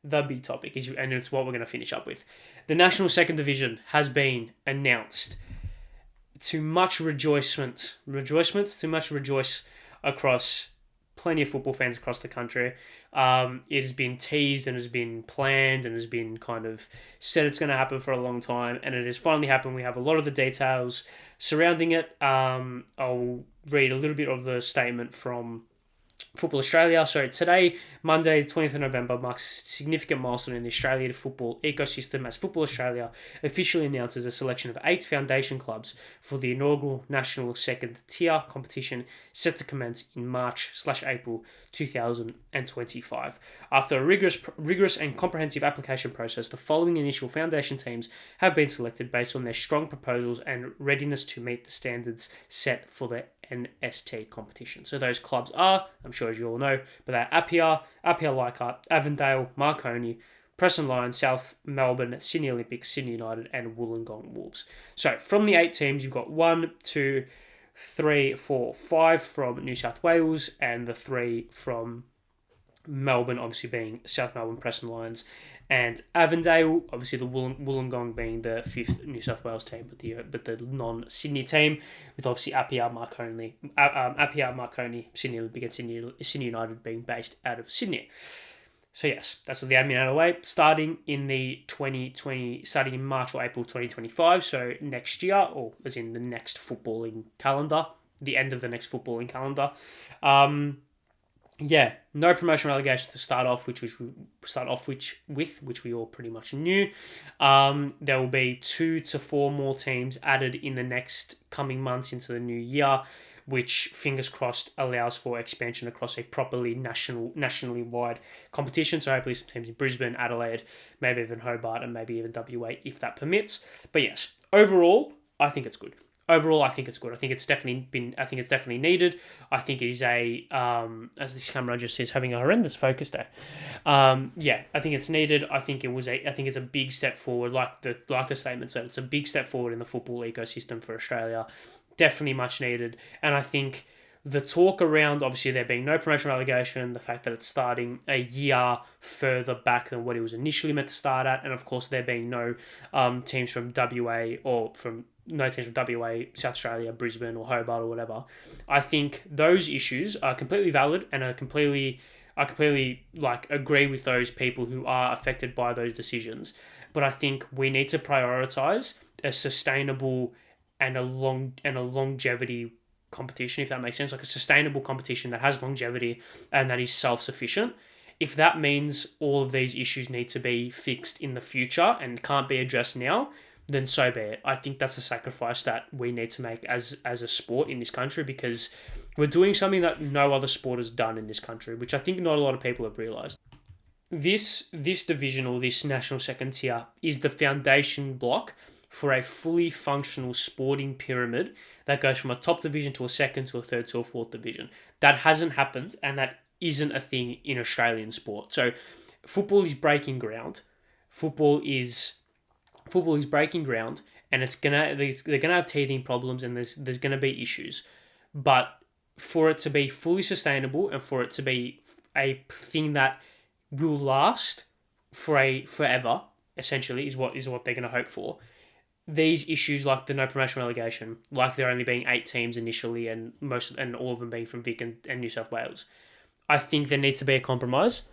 the big topic, and it's what we're going to finish up with. The National Second Division has been announced. To much rejoicement, to much rejoice across plenty of football fans across the country. It has been teased and has been planned and has been kind of said it's going to happen for a long time, and it has finally happened. We have a lot of the details surrounding it. I'll read a little bit of the statement from Football Australia. So today, Monday, 20th of November, marks a significant milestone in the Australian football ecosystem as Football Australia officially announces a selection of 8 foundation clubs for the inaugural national second tier competition set to commence in March/April 2025. After a rigorous and comprehensive application process, the following initial foundation teams have been selected based on their strong proposals and readiness to meet the standards set for the NST competition. So those clubs are, I'm sure as you all know, but they're Apia Leichhardt, Avondale, Marconi, Preston Lions, South Melbourne, Sydney Olympic, Sydney United, and Wollongong Wolves. So from the 8 teams, you've got 1, 2, 3, 4, 5 from New South Wales, and the 3 from Melbourne, obviously being South Melbourne, Preston Lions, and Avondale, obviously the Wollongong being the 5th New South Wales team, but the non-Sydney team, with obviously Apia, Marconi, Sydney Olympic, and Sydney United being based out of Sydney. So yes, that's the admin out of the way. Starting in March or April 2025, so next year, or as in the next footballing calendar, the end of the next footballing calendar. No promotion relegation to start off, which we all pretty much knew. There will be 2 to 4 more teams added in the next coming months into the new year, which, fingers crossed, allows for expansion across a properly nationally wide competition. So hopefully some teams in Brisbane, Adelaide, maybe even Hobart, and maybe even WA if that permits. But yes, overall, I think it's good. I think it's definitely needed. I think it is as this camera just says, having a horrendous focus day. I think it's needed. I think it's a big step forward. Like the statement said, it's a big step forward in the football ecosystem for Australia. Definitely much needed. And I think the talk around, obviously, there being no promotion relegation, the fact that it's starting a year further back than what it was initially meant to start at, and of course there being no teams from WA South Australia, Brisbane or Hobart or whatever. I think those issues are completely valid, and I completely agree with those people who are affected by those decisions. But I think we need to prioritize a sustainable and a longevity competition, if that makes sense, like a sustainable competition that has longevity and that is self-sufficient. If that means all of these issues need to be fixed in the future and can't be addressed now, then so be it. I think that's a sacrifice that we need to make as a sport in this country, because we're doing something that no other sport has done in this country, which I think not a lot of people have realised. This division, or this national second tier, is the foundation block for a fully functional sporting pyramid that goes from a top division to a second to a third to a fourth division. That hasn't happened, and that isn't a thing in Australian sport. So football is breaking ground. Football is breaking ground, and they're gonna have teething problems, and there's gonna be issues. But for it to be fully sustainable and for it to be a thing that will last forever, essentially, is what they're gonna hope for. These issues, like the no promotion relegation, like there only being 8 teams initially, and all of them being from Vic and New South Wales, I think there needs to be a compromise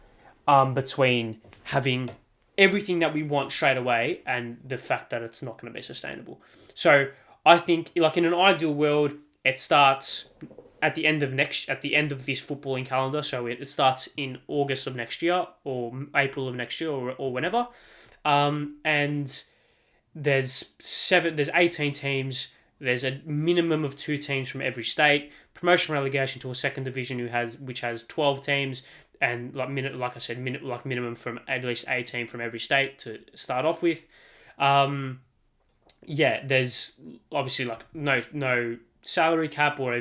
between having everything that we want straight away and the fact that it's not going to be sustainable. So I think, like in an ideal world, it starts at the end of this footballing calendar. So it starts in August of next year or April of next year or whenever, and there's 18 teams. There's a minimum of 2 teams from every state. Promotion relegation to a second division which has 12 teams, and minimum from at least 18 from every state to start off with. There's obviously no salary cap or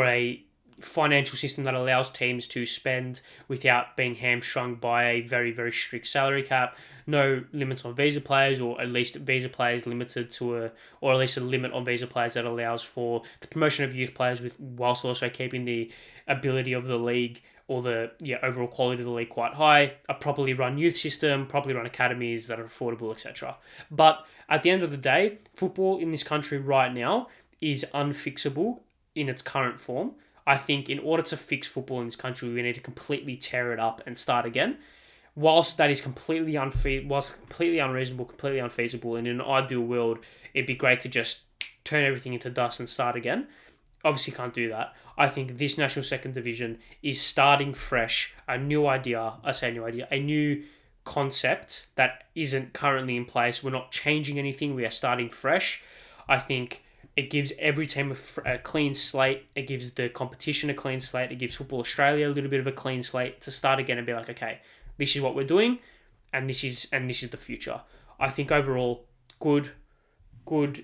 a financial system that allows teams to spend without being hamstrung by a very, very strict salary cap. No limits on visa players, or at least visa players limited to or at least a limit on visa players that allows for the promotion of youth players whilst also keeping the ability of the league overall quality of the league quite high, a properly run youth system, properly run academies that are affordable, etc. But at the end of the day, football in this country right now is unfixable in its current form. I think in order to fix football in this country, we need to completely tear it up and start again. Whilst that is completely unreasonable, completely unfeasible, and in an ideal world, it'd be great to just turn everything into dust and start again. Obviously can't do that. I think this National Second Division is starting fresh, a new concept that isn't currently in place. We're not changing anything. We are starting fresh. I think it gives every team a clean slate. It gives the competition a clean slate. It gives Football Australia a little bit of a clean slate to start again and be like, okay, this is what we're doing, and this is the future. I think overall, good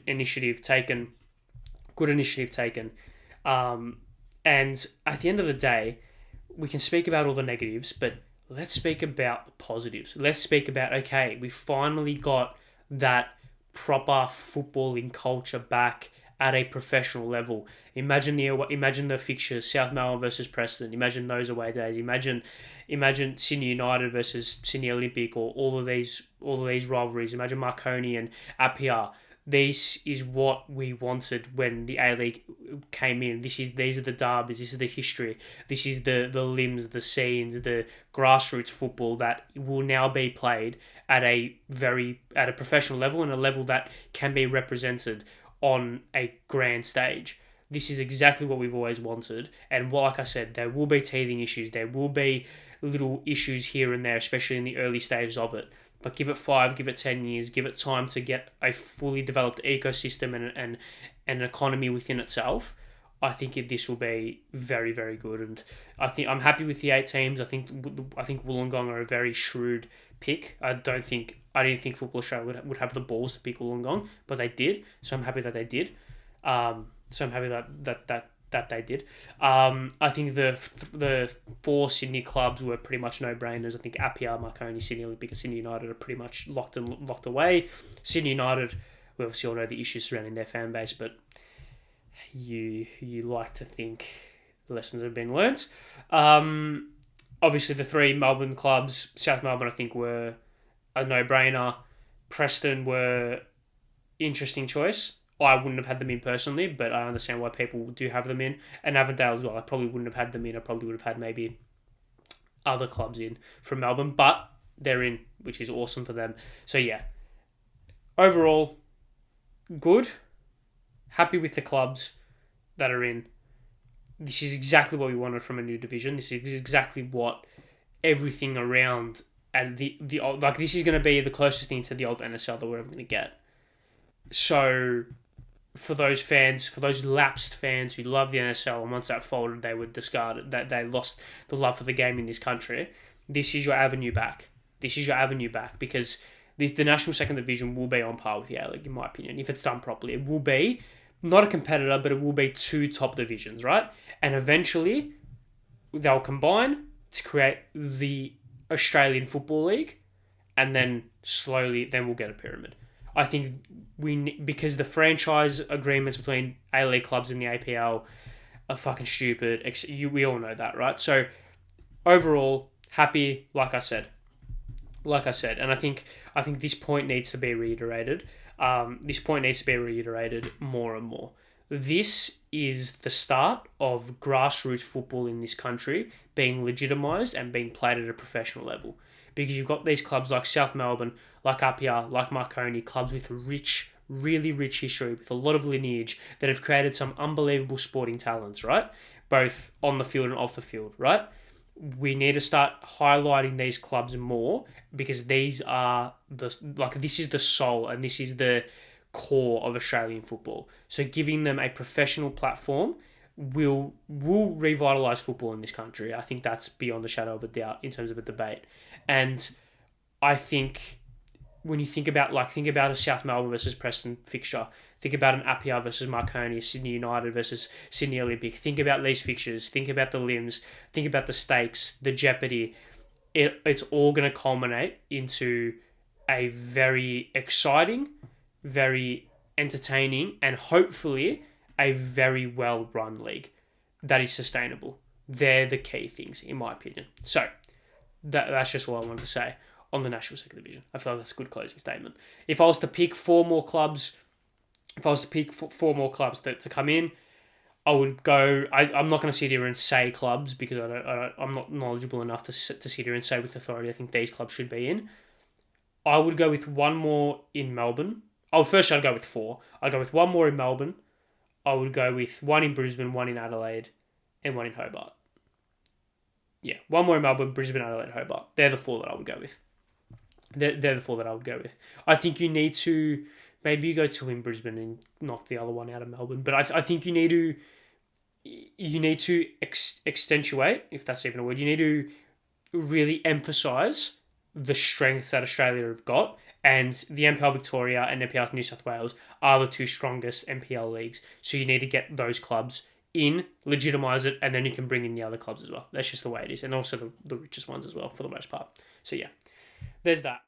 initiative taken. And at the end of the day, we can speak about all the negatives, but let's speak about the positives. Let's speak about, okay, we finally got that proper footballing culture back at a professional level. Imagine the fixtures: South Melbourne versus Preston. Imagine those away days. Imagine Sydney United versus Sydney Olympic, or all of these rivalries. Imagine Marconi and Apia. This is what we wanted when the A-League came in. These are the derbies. This is the history. This is the limbs, the scenes, the grassroots football that will now be played at a professional level, and a level that can be represented on a grand stage. This is exactly what we've always wanted. And like I said, there will be teething issues. There will be little issues here and there, especially in the early stages of it. But give it 5, give it 10 years, give it time to get a fully developed ecosystem and an economy within itself. I think this will be very, very good. And I'm happy with the 8 teams. I think Wollongong are a very shrewd pick. I didn't think Football Australia would have the balls to pick Wollongong, but they did. So I'm happy that they did. That they did. I think the 4 Sydney clubs were pretty much no-brainers. I think Apia, Marconi, Sydney Olympic, and Sydney United are pretty much locked away. Sydney United, we obviously all know the issues surrounding their fan base, but you like to think lessons have been learnt. Obviously, the 3 Melbourne clubs, South Melbourne, I think, were a no-brainer. Preston were interesting choice. I wouldn't have had them in personally, but I understand why people do have them in. And Avondale as well. I probably wouldn't have had them in. I probably would have had maybe other clubs in from Melbourne, but they're in, which is awesome for them. So yeah, overall, good. Happy with the clubs that are in. This is exactly what we wanted from a new division. This is exactly what everything around, and the old, like, this is going to be the closest thing to the old NSL that we're ever going to get. So for those lapsed fans who love the NSL, and once that folded, they would discard it, that they lost the love for the game in this country, this is your avenue back. Because the National Second Division will be on par with the A-League, in my opinion, if it's done properly. It will be not a competitor, but it will be 2 top divisions, right? And eventually, they'll combine to create the Australian Football League, and then slowly, we'll get a pyramid. I think because the franchise agreements between A-League clubs and the APL are fucking stupid. We all know that, right? So overall, happy, like I said, and I think this point needs to be reiterated. More and more. This is the start of grassroots football in this country being legitimised and being played at a professional level. Because you've got these clubs like South Melbourne, like Apia, like Marconi, clubs with really rich history, with a lot of lineage, that have created some unbelievable sporting talents, right? Both on the field and off the field, right? We need to start highlighting these clubs more, because these are this is the soul and this is the core of Australian football. So giving them a professional platform will revitalise football in this country. I think that's beyond a shadow of a doubt in terms of a debate. And I think when you think about a South Melbourne versus Preston fixture, think about an Apia versus Marconi, Sydney United versus Sydney Olympic. Think about these fixtures. Think about the limbs. Think about the stakes, the jeopardy. It's all going to culminate into a very exciting, very entertaining, and hopefully a very well-run league that is sustainable. They're the key things, in my opinion. So, that's just what I wanted to say on the National Second Division. I feel like that's a good closing statement. If I was to pick four more clubs to come in, I would go. I'm not going to sit here and say clubs because I'm not knowledgeable enough to sit here and say with authority I think these clubs should be in. I would go with one more in Melbourne. First I'd go with four. I'd go with one more in Melbourne. I would go with one in Brisbane, one in Adelaide, and one in Hobart. Yeah, one more in Melbourne, Brisbane, Adelaide, Hobart. They're the four that I would go with. They're the four that I would go with. I think you need to... Maybe you go two in Brisbane and knock the other one out of Melbourne. But I think you need to accentuate, if that's even a word. You need to really emphasise the strengths that Australia have got. And the NPL Victoria and NPL New South Wales are the two strongest NPL leagues. So you need to get those clubs in, legitimise it, and then you can bring in the other clubs as well. That's just the way it is. And also the richest ones as well, for the most part. So yeah, there's that.